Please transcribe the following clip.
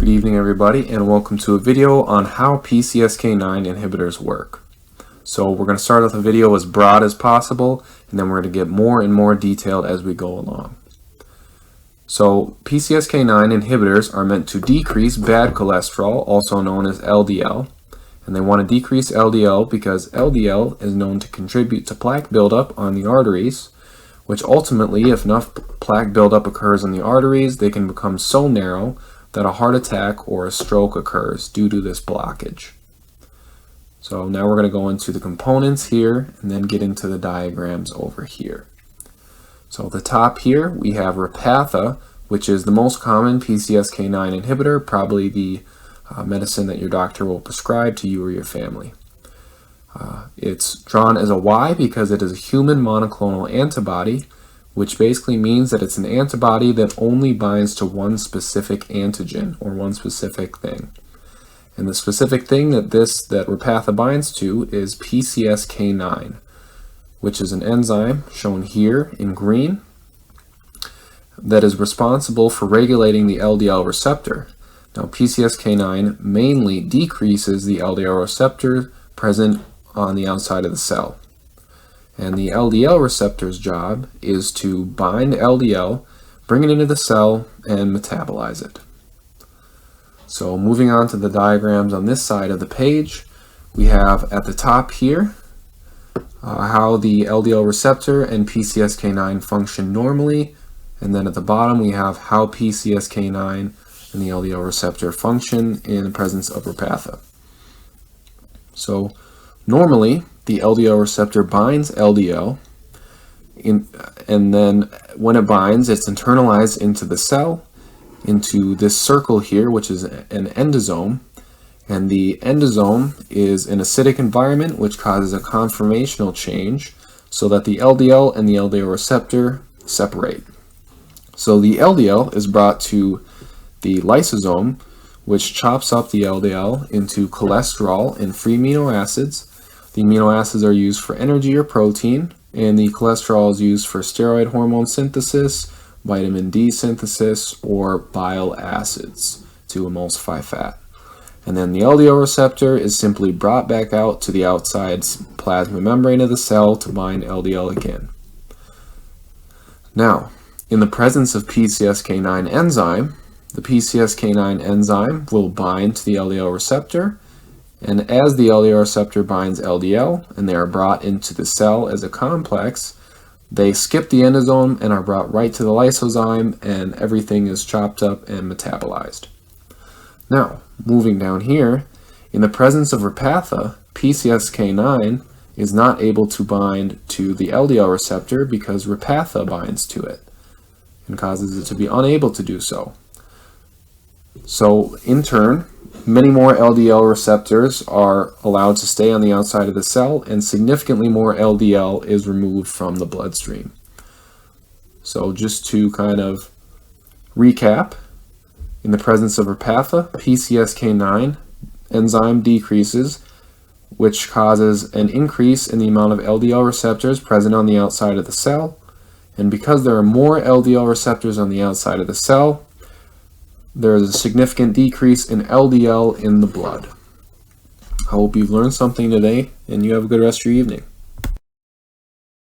Good evening everybody, and welcome to a video on how PCSK9 inhibitors work. So we're going to start off the video as broad as possible, and then we're going to get more and more detailed as we go along. So PCSK9 inhibitors are meant to decrease bad cholesterol, also known as LDL, and they want to decrease LDL because LDL is known to contribute to plaque buildup on the arteries, which ultimately, if enough plaque buildup occurs in the arteries, they can become so narrow that a heart attack or a stroke occurs due to this blockage. So now we're going to go into the components here and then get into the diagrams over here. So at the top here we have Repatha, which is the most common PCSK9 inhibitor, probably the medicine that your doctor will prescribe to you or your family. It's drawn as a Y because it is a human monoclonal antibody, which basically means that it's an antibody that only binds to one specific antigen or one specific thing. And the specific thing that Repatha binds to is PCSK9, which is an enzyme shown here in green that is responsible for regulating the LDL receptor. Now PCSK9 mainly decreases the LDL receptor present on the outside of the cell. And the LDL receptor's job is to bind LDL, bring it into the cell, and metabolize it. So moving on to the diagrams on this side of the page, we have at the top here how the LDL receptor and PCSK9 function normally, and then at the bottom we have how PCSK9 and the LDL receptor function in the presence of Repatha. So normally, the LDL receptor binds LDL, and then when it binds, it's internalized into the cell, into this circle here, which is an endosome. And the endosome is an acidic environment, which causes a conformational change so that the LDL and the LDL receptor separate. So the LDL is brought to the lysosome, which chops up the LDL into cholesterol and free amino acids. The amino acids are used for energy or protein, and the cholesterol is used for steroid hormone synthesis, vitamin D synthesis, or bile acids to emulsify fat. And then the LDL receptor is simply brought back out to the outside plasma membrane of the cell to bind LDL again. Now, in the presence of PCSK9 enzyme, the PCSK9 enzyme will bind to the LDL receptor, and as the LDL receptor binds LDL and they are brought into the cell as a complex, they skip the endosome and are brought right to the lysozyme, and everything is chopped up and metabolized. Now, moving down here, in the presence of Repatha, PCSK9 is not able to bind to the LDL receptor because Repatha binds to it and causes it to be unable to do so. So, in turn, many more LDL receptors are allowed to stay on the outside of the cell, and significantly more LDL is removed from the bloodstream. So just to kind of recap, in the presence of Repatha, PCSK9 enzyme decreases, which causes an increase in the amount of LDL receptors present on the outside of the cell. And because there are more LDL receptors on the outside of the cell, there is a significant decrease in LDL in the blood. I hope you've learned something today, and you have a good rest of your evening.